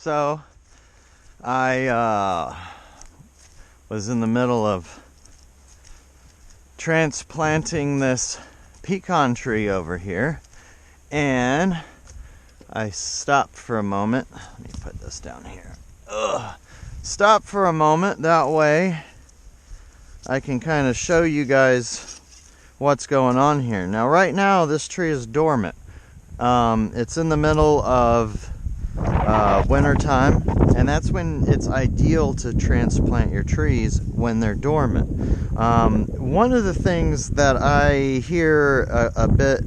So I was in the middle of transplanting this pecan tree over here, and I stopped for a moment. Let me put this down here. Stop for a moment, that way I can kind of show you guys what's going on here. Now right now this tree is dormant. It's in the middle of winter time, and that's when it's ideal to transplant your trees, when they're dormant. One of the things that I hear a bit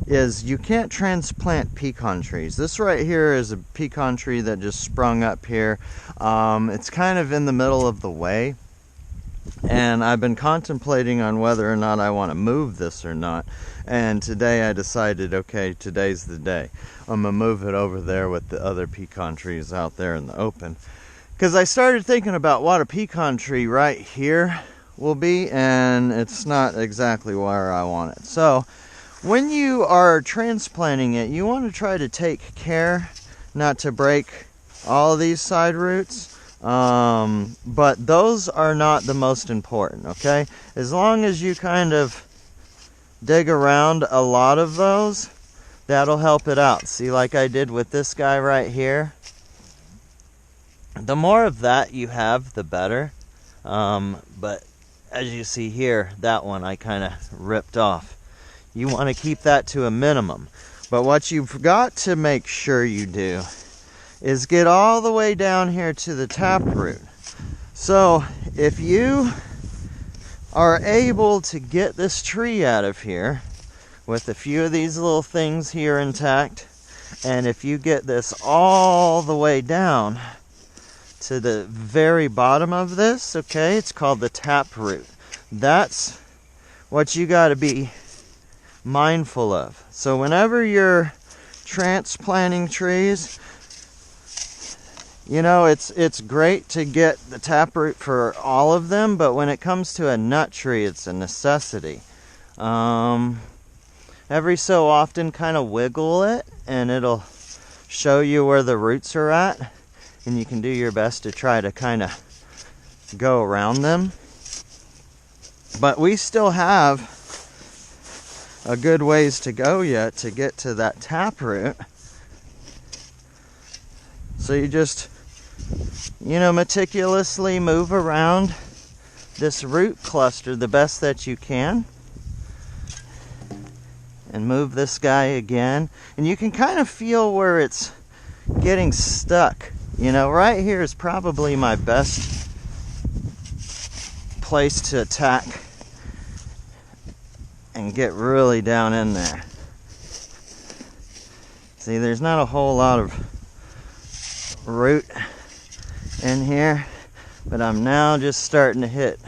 is you can't transplant pecan trees. This right here is a pecan tree that just sprung up here. It's kind of in the middle of the way, and I've been contemplating on whether or not I want to move this or not. And today I decided, okay, today's the day. I'm gonna move it over there with the other pecan trees out there in the open, because I started thinking about what a pecan tree right here will be, and it's not exactly where I want it. So when you are transplanting it, you want to try to take care not to break all of these side roots. But those are not the most important, okay? As long as you kind of dig around a lot of those, that'll help it out. See, like I did with this guy right here. The more of that you have, the better. But as you see here, that one I kind of ripped off. You want to keep that to a minimum. But what you've got to make sure you do is get all the way down here to the taproot. So if you are able to get this tree out of here with a few of these little things here intact, and if you get this all the way down to the very bottom of this, okay, it's called the taproot. That's what you got to be mindful of. So whenever you're transplanting trees, you know, it's great to get the taproot for all of them, but when it comes to a nut tree, it's a necessity. Every so often, kind of wiggle it, and it'll show you where the roots are at, and you can do your best to try to kind of go around them. But we still have a good ways to go yet to get to that taproot. So you just, you know, meticulously move around this root cluster the best that you can, and move this guy again, and you can kind of feel where it's getting stuck. You know, right here is probably my best place to attack and get really down in there. See, there's not a whole lot of root in here, but I'm now just starting to hit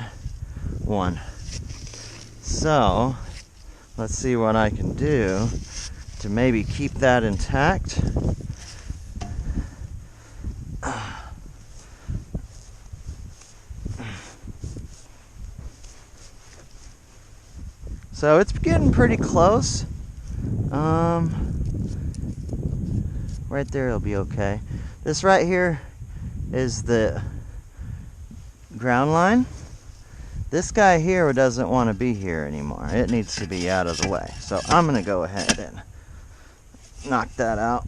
one. So let's see what I can do to maybe keep that intact. So it's getting pretty close. Right there it'll be okay. This right here is the ground line. This guy here doesn't want to be here anymore. It needs to be out of the way. So I'm going to go ahead and knock that out.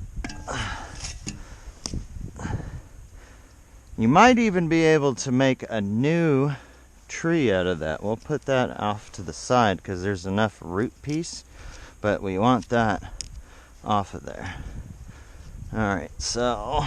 You might even be able to make a new tree out of that. We'll put that off to the side because there's enough root piece, but we want that off of there. Alright, so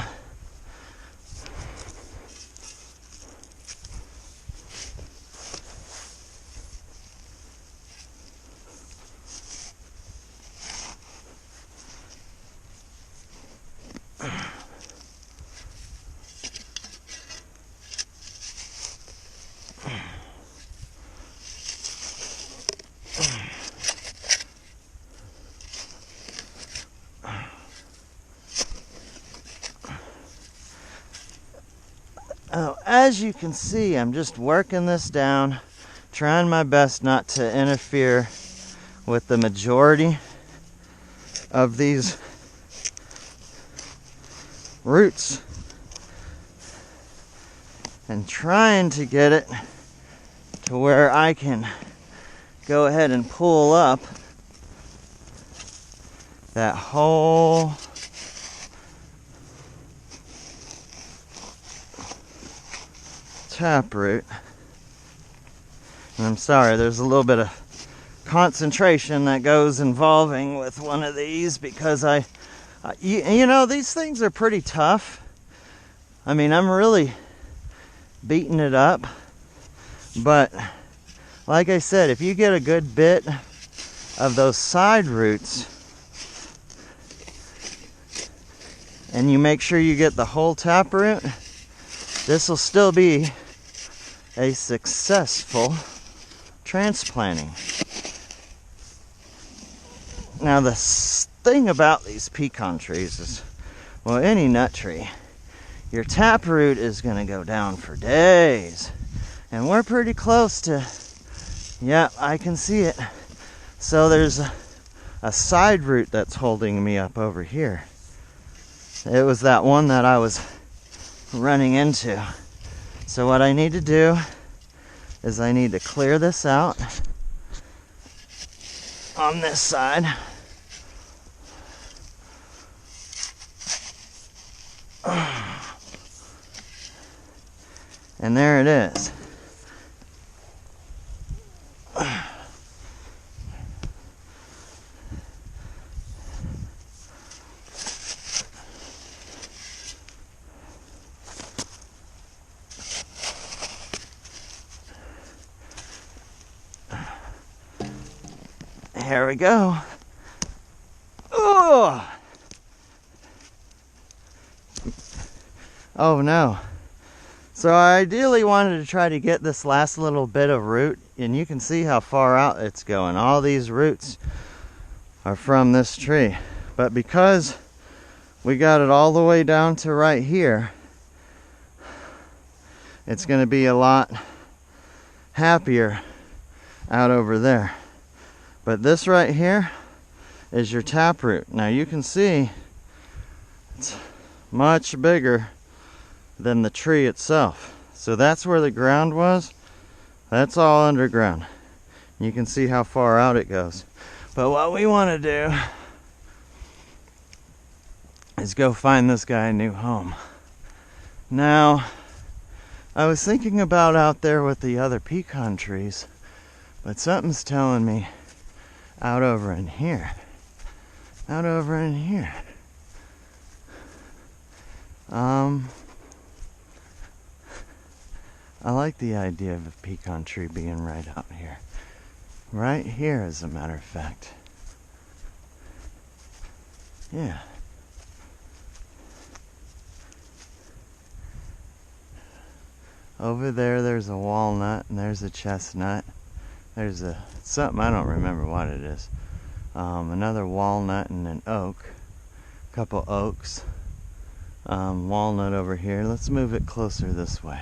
as you can see, I'm just working this down, trying my best not to interfere with the majority of these roots and trying to get it to where I can go ahead and pull up that whole taproot. And I'm sorry, there's a little bit of concentration that goes involving with one of these because you know, these things are pretty tough. I mean, I'm really beating it up, but like I said, if you get a good bit of those side roots and you make sure you get the whole taproot, this will still be a successful transplanting. Now the thing about these pecan trees is, well, any nut tree, your taproot is going to go down for days. And we're pretty close to, yeah, I can see it. So there's a side root that's holding me up over here. It was that one that I was running into. So what I need to do is I need to clear this out on this side. And there it is. Here we go. Oh! Oh no. So I ideally wanted to try to get this last little bit of root, and you can see how far out it's going. All these roots are from this tree. But because we got it all the way down to right here, it's going to be a lot happier out over there. But this right here is your taproot. Now you can see it's much bigger than the tree itself. So that's where the ground was. That's all underground. You can see how far out it goes. But what we want to do is go find this guy a new home. Now, I was thinking about out there with the other pecan trees, but something's telling me out over in here. Out over in here. I like the idea of a pecan tree being right out here. Right here, as a matter of fact. Yeah. Over there, there's a walnut, and there's a chestnut. There's something, I don't remember what it is. Another walnut and an oak. A couple oaks. Walnut over here. Let's move it closer this way.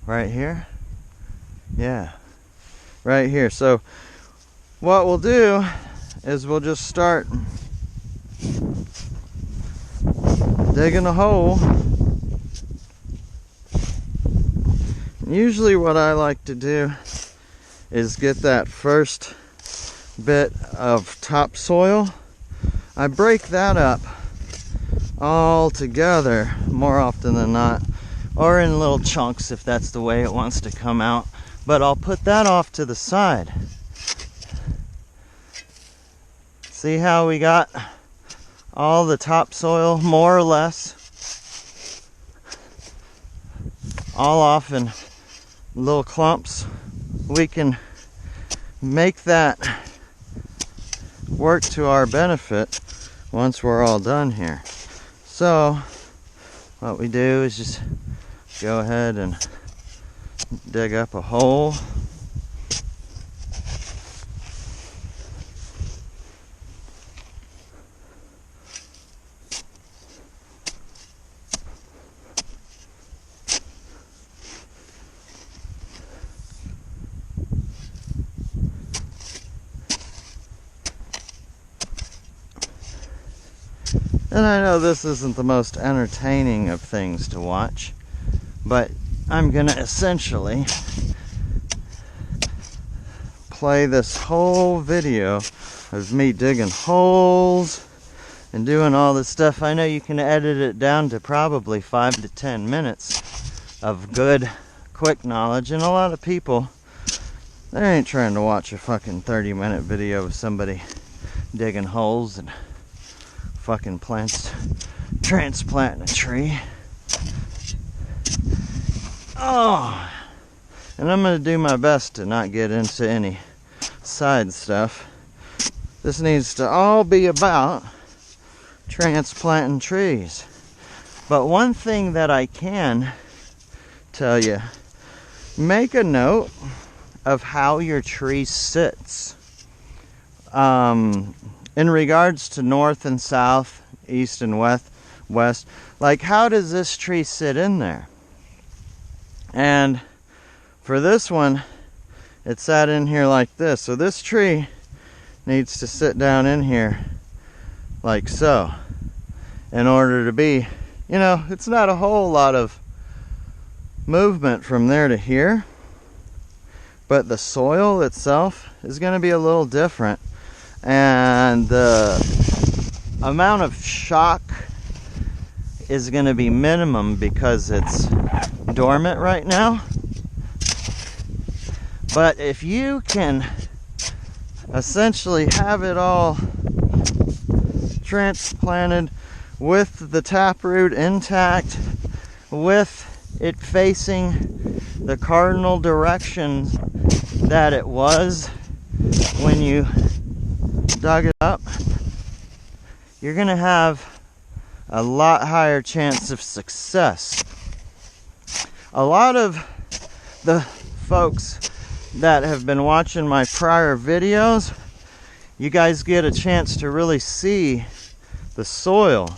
Right here? Yeah. Right here. So what we'll do is we'll just start digging a hole. Usually what I like to do is get that first bit of topsoil. I break that up all together more often than not, or in little chunks if that's the way it wants to come out. But I'll put that off to the side. See how we got all the topsoil more or less all off in little clumps? We can make that work to our benefit once we're all done here. So what we do is just go ahead and dig up a hole. And I know this isn't the most entertaining of things to watch, but I'm gonna essentially play this whole video of me digging holes and doing all this stuff. I know you can edit it down to probably 5 to 10 minutes of good, quick knowledge, and a lot of people, they ain't trying to watch a fucking 30-minute video of somebody digging holes and fucking transplanting a tree. Oh, and I'm gonna do my best to not get into any side stuff. This needs to all be about transplanting trees. But one thing that I can tell you, make a note of how your tree sits. In regards to north and south, east and west, like how does this tree sit in there? And for this one, it sat in here like this. So this tree needs to sit down in here like so in order to be, you know, it's not a whole lot of movement from there to here, but the soil itself is going to be a little different, and the amount of shock is going to be minimum because it's dormant right now. But if you can essentially have it all transplanted with the taproot intact, with it facing the cardinal directions that it was when you dug it up, you're going to have a lot higher chance of success. A lot of the folks that have been watching my prior videos, you guys get a chance to really see the soil.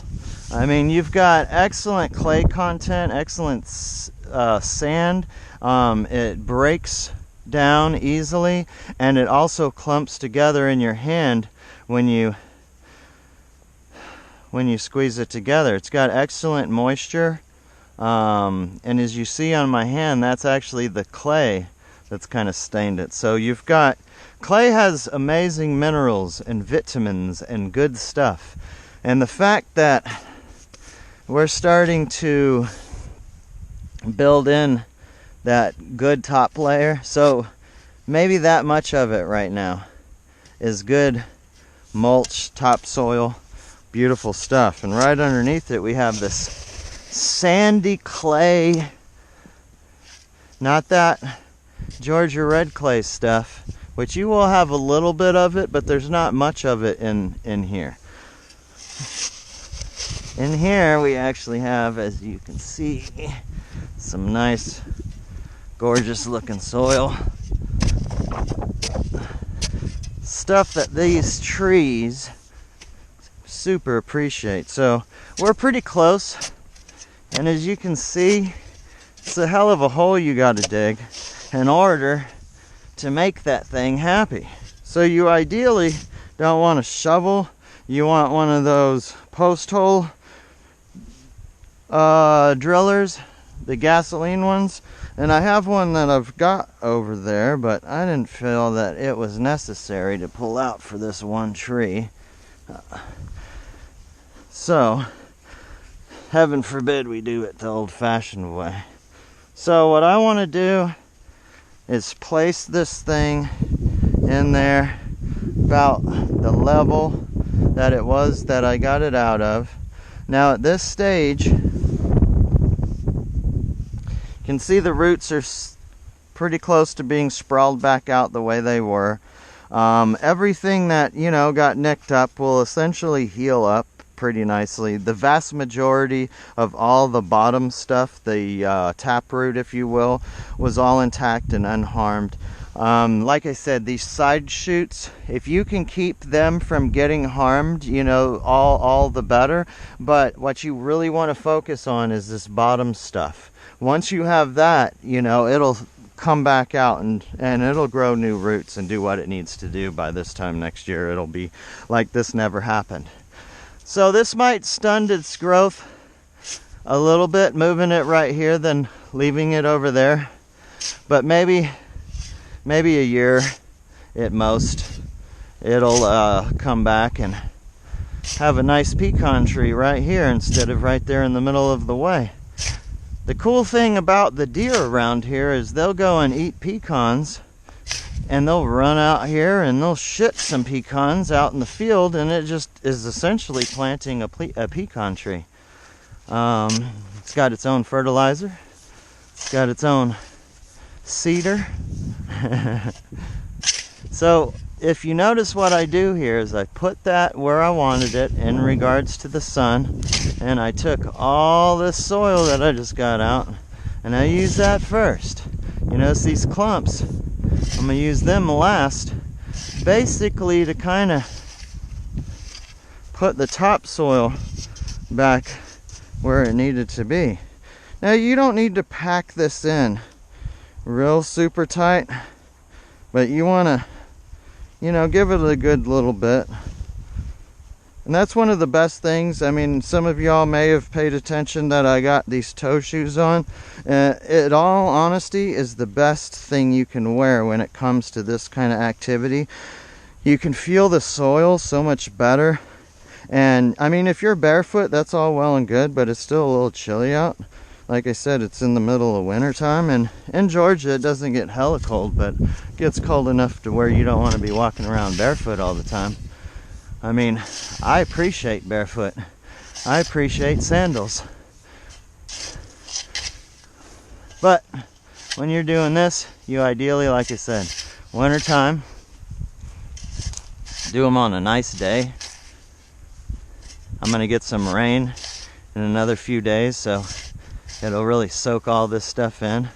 I mean, you've got excellent clay content, excellent sand. It breaks down easily, and it also clumps together in your hand when you squeeze it together. It's got excellent moisture, and as you see on my hand, that's actually the clay that's kind of stained it. So you've got, clay has amazing minerals and vitamins and good stuff. And the fact that we're starting to build in that good top layer, so maybe that much of it right now is good mulch, topsoil, beautiful stuff. And right underneath it we have this sandy clay, not that Georgia red clay stuff, which you will have a little bit of it, but there's not much of it in here. In here we actually have, as you can see, some nice, gorgeous looking soil. Stuff that these trees super appreciate. So we're pretty close, and as you can see, it's a hell of a hole you got to dig in order to make that thing happy. So you ideally don't want a shovel, you want one of those post hole drillers, the gasoline ones. And I have one that I've got over there, but I didn't feel that it was necessary to pull out for this one tree. So heaven forbid we do it the old-fashioned way. So what I want to do is place this thing in there about the level that it was that I got it out of. Now at this stage, you can see the roots are pretty close to being sprawled back out the way they were. Everything that, you know, got nicked up will essentially heal up pretty nicely. The vast majority of all the bottom stuff, the taproot, if you will, was all intact and unharmed. Like I said, these side shoots, if you can keep them from getting harmed, you know, all the better. But what you really want to focus on is this bottom stuff. Once you have that, you know, it'll come back out and it'll grow new roots and do what it needs to do. By this time next year, it'll be like this never happened. So this might stunt its growth a little bit, moving it right here than leaving it over there. But maybe a year at most, it'll come back and have a nice pecan tree right here instead of right there in the middle of the way. The cool thing about the deer around here is they'll go and eat pecans, and they'll run out here and they'll shit some pecans out in the field, and it just is essentially planting a pecan tree. It's got its own fertilizer. It's got its own cedar. So if you notice, what I do here is I put that where I wanted it in regards to the sun, and I took all this soil that I just got out and I use that first. You notice these clumps, I'm going to use them last, basically to kind of put the topsoil back where it needed to be. Now you don't need to pack this in real super tight, but you want to, you know, give it a good little bit. And that's one of the best things. I mean, some of y'all may have paid attention that I got these toe shoes on. In all honesty, is the best thing you can wear when it comes to this kind of activity. You can feel the soil so much better. And I mean, if you're barefoot, that's all well and good, but it's still a little chilly out. Like I said, it's in the middle of winter time, and in Georgia it doesn't get hella cold, but it gets cold enough to where you don't want to be walking around barefoot all the time. I mean, I appreciate barefoot. I appreciate sandals. But when you're doing this, you ideally, like I said, winter time, do them on a nice day. I'm going to get some rain in another few days, so it'll really soak all this stuff in.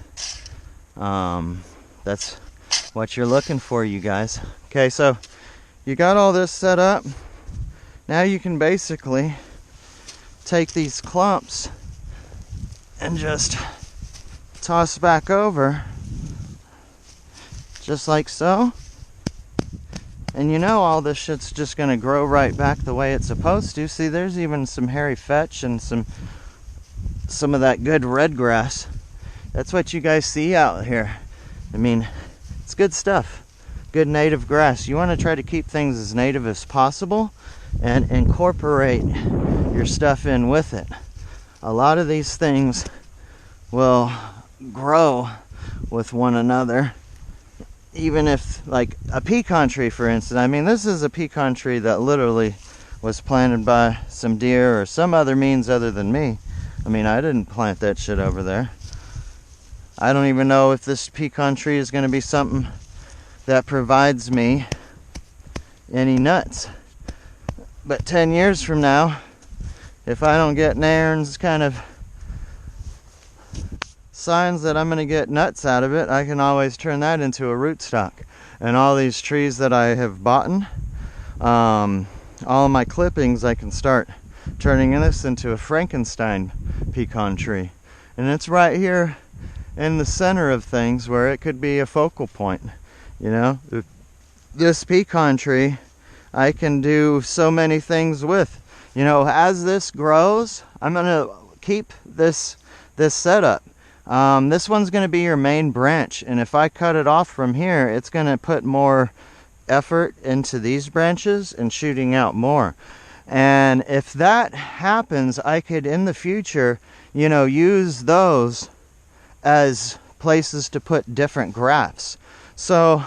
That's what you're looking for, you guys. Okay, so you got all this set up. Now you can basically take these clumps and just toss back over, just like so. And you know, all this shit's just gonna grow right back the way it's supposed to. See, there's even some hairy fetch and some of that good red grass. That's what you guys see out here. I mean, it's good stuff. Good native grass. You want to try to keep things as native as possible and incorporate your stuff in with it. A lot of these things will grow with one another, even if, like a pecan tree, for instance. I mean, this is a pecan tree that literally was planted by some deer or some other means other than me. I mean, I didn't plant that shit over there. I don't even know if this pecan tree is going to be something that provides me any nuts. But 10 years from now, if I don't get nairns kind of signs that I'm going to get nuts out of it, I can always turn that into a rootstock. And all these trees that I have bought, all of my clippings, I can start turning this into a Frankenstein pecan tree. And it's right here in the center of things where it could be a focal point. You know, this pecan tree, I can do so many things with. You know, as this grows, I'm going to keep this setup. This one's going to be your main branch, and if I cut it off from here, it's going to put more effort into these branches and shooting out more. And if that happens, I could in the future, you know, use those as places to put different grafts. So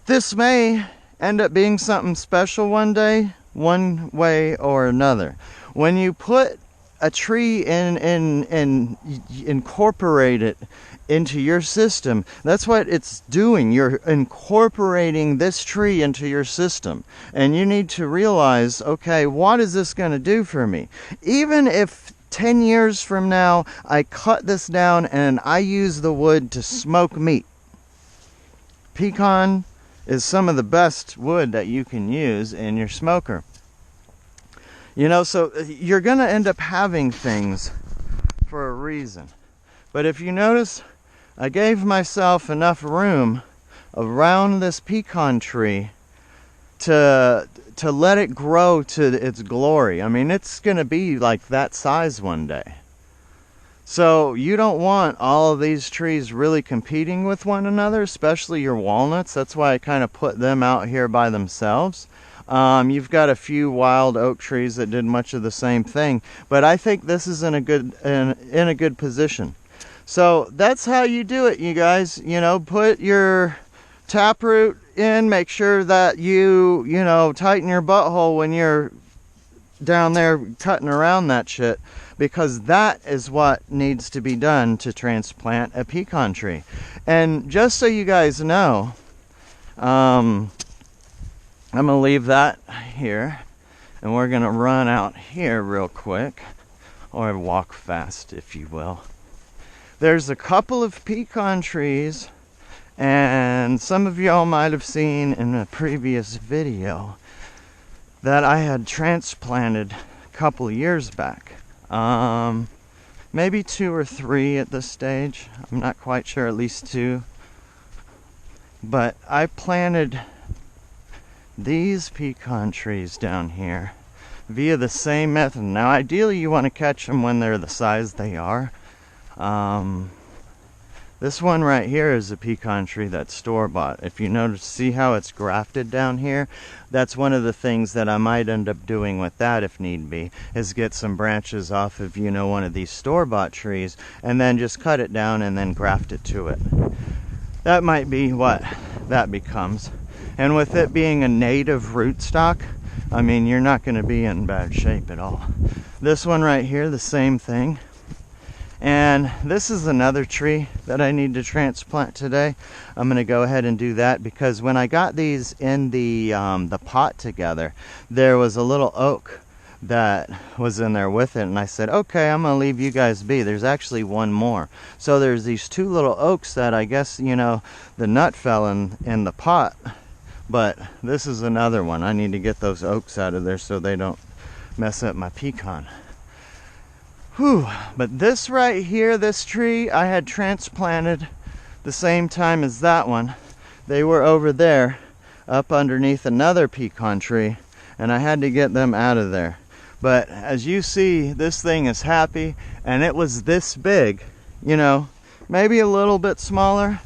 this may end up being something special one day, one way or another. When you put a tree in incorporate it into your system, that's what it's doing. You're incorporating this tree into your system, and you need to realize, okay, what is this going to do for me? Even if 10 years from now I cut this down and I use the wood to smoke meat, pecan is some of the best wood that you can use in your smoker. You know, so you're going to end up having things for a reason. But if you notice, I gave myself enough room around this pecan tree to to let it grow to its glory. I mean, it's going to be like that size one day. So you don't want all of these trees really competing with one another, especially your walnuts. That's why I kind of put them out here by themselves. You've got a few wild oak trees that did much of the same thing, but I think this is in a good position. So that's how you do it, you guys. You know, put your taproot in, make sure that you tighten your butthole when you're down there cutting around that shit, because that is what needs to be done to transplant a pecan tree. And just so you guys know, I'm gonna leave that here, and we're gonna run out here real quick, or walk fast if you will. There's a couple of pecan trees, and some of y'all might have seen in a previous video that I had transplanted a couple of years back. Maybe 2 or 3 at this stage. I'm not quite sure, at least 2. But I planted these pecan trees down here via the same method. Now, ideally, you want to catch them when they're the size they are. This one right here is a pecan tree that's store-bought. If you notice, see how it's grafted down here? That's one of the things that I might end up doing with that if need be, is get some branches off of, one of these store-bought trees, and then just cut it down and then graft it to it. That might be what that becomes. And with it being a native rootstock, I mean, you're not going to be in bad shape at all. This one right here, the same thing. And this is another tree that I need to transplant today. I'm going to go ahead and do that, because when I got these in the pot together, there was a little oak that was in there with it, and I said, okay, I'm going to leave you guys be. There's actually one more. So there's these 2 little oaks that I guess, the nut fell in the pot, but this is another one. I need to get those oaks out of there so they don't mess up my pecan. Whew. But this right here, this tree, I had transplanted the same time as that one. They were over there, up underneath another pecan tree, and I had to get them out of there. But as you see, this thing is happy, and it was this big, maybe a little bit smaller,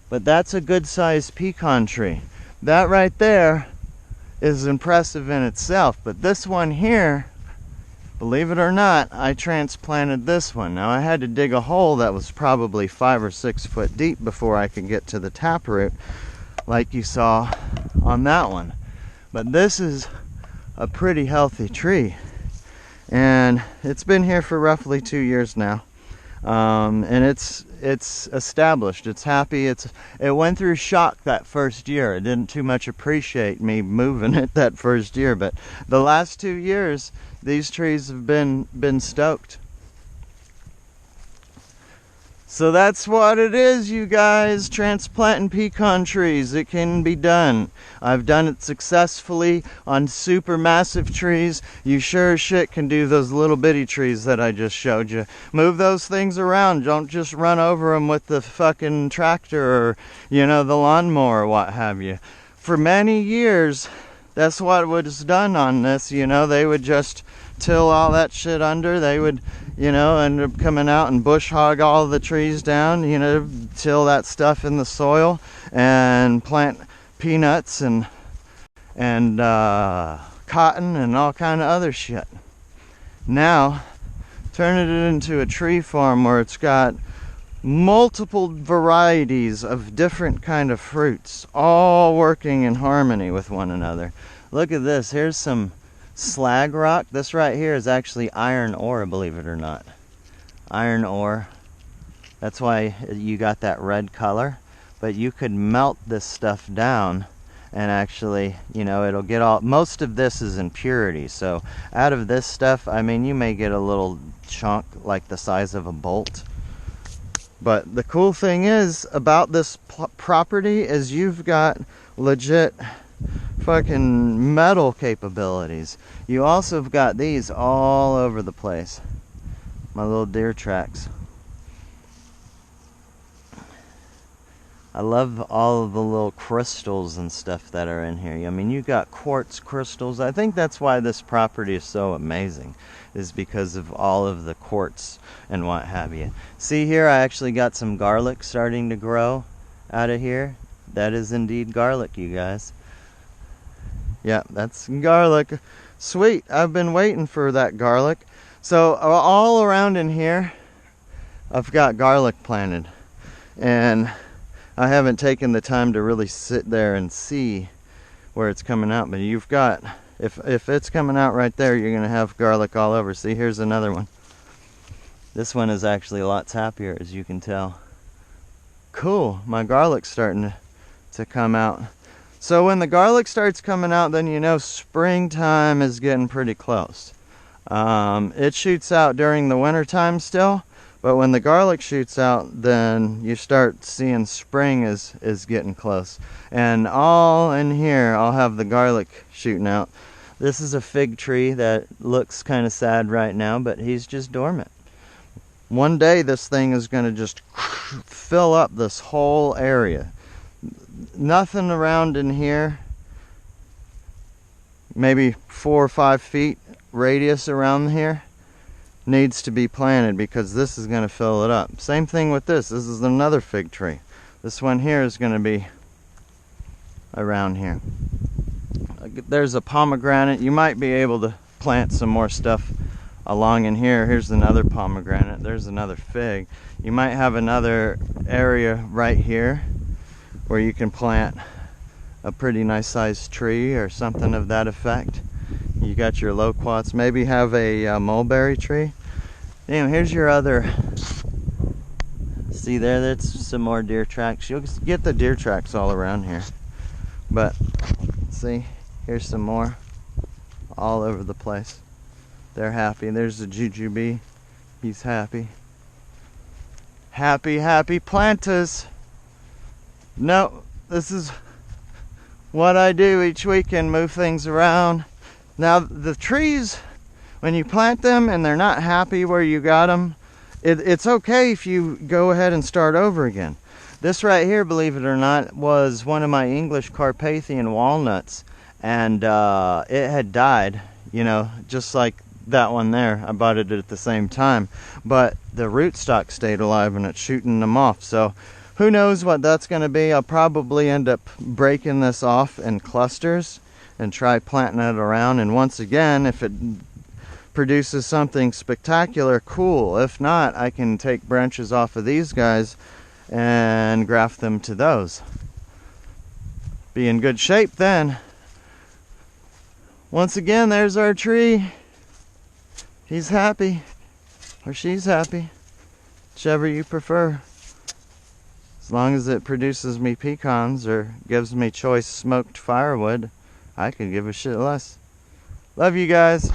but that's a good sized pecan tree. That right there is impressive in itself, but this one here, believe it or not, I transplanted this one. Now, I had to dig a hole that was probably 5 or 6 foot deep before I could get to the taproot, like you saw on that one. But this is a pretty healthy tree, and it's been here for roughly 2 years now. And it's established. It's happy. It went through shock that first year. It didn't too much appreciate me moving it that first year, but the last 2 years, these trees have been stoked. So that's what it is, you guys. Transplanting pecan trees. It can be done. I've done it successfully on super massive trees. You sure as shit can do those little bitty trees that I just showed you. Move those things around. Don't just run over them with the fucking tractor or, the lawnmower or what have you. For many years, that's what was done on this. They would just till all that shit under. They would, end up coming out and bush hog all the trees down, till that stuff in the soil and plant peanuts and cotton and all kind of other shit. Now, turning it into a tree farm where it's got multiple varieties of different kind of fruits, all working in harmony with one another. Look at this. Here's some slag rock. This right here is actually iron ore, believe it or not. Iron ore. That's why you got that red color. But you could melt this stuff down and actually, it'll get all, most of this is impurity. So out of this stuff, I mean, you may get a little chunk like the size of a bolt. But the cool thing is about this property is you've got legit fucking metal capabilities. You also have got these all over the place. My little deer tracks. I love all of the little crystals and stuff that are in here. I mean, you got quartz crystals. I think that's why this property is so amazing, is because of all of the quartz and what have you. See here, I actually got some garlic starting to grow out of here. That is indeed garlic, you guys. Yeah, that's garlic. Sweet. I've been waiting for that garlic. So all around in here, I've got garlic planted. And I haven't taken the time to really sit there and see where it's coming out, but you've got, if it's coming out right there, you're gonna have garlic all over. See, here's another one. This one is actually lots happier, as you can tell. Cool, my garlic's starting to come out. So when the garlic starts coming out, then you know springtime is getting pretty close. It shoots out during the winter time still, but when the garlic shoots out, then you start seeing spring is getting close. And all in here, I'll have the garlic shooting out. This is a fig tree that looks kind of sad right now, but he's just dormant. One day this thing is going to just fill up this whole area. Nothing around in here. Maybe 4 or 5 feet radius around here needs to be planted, because this is going to fill it up. Same thing with this. This is another fig tree. This one here is going to be around here. There's a pomegranate. You might be able to plant some more stuff along in here. Here's another pomegranate. There's another fig. You might have another area right here where you can plant a pretty nice sized tree or something of that effect. You got your loquats. Maybe have a mulberry tree. Damn, here's your other. See there, that's some more deer tracks. You'll get the deer tracks all around here. But see, here's some more all over the place. They're happy. There's the jujube. He's happy. Happy, happy planters. No, this is what I do each weekend, move things around. Now the trees, when you plant them and they're not happy where you got them, it's okay if you go ahead and start over again. This right here, believe it or not, was one of my English Carpathian walnuts, and it had died, you know, just like that one there. I bought it at the same time, but the rootstock stayed alive and it's shooting them off. So who knows what that's going to be. I'll probably end up breaking this off in clusters and try planting it around. And once again, if it produces something spectacular, cool. If not, I can take branches off of these guys and graft them to those. Be in good shape then. Once again, there's our tree. He's happy, or she's happy, whichever you prefer. As long as it produces me pecans or gives me choice smoked firewood, I could give a shit less. Love you guys.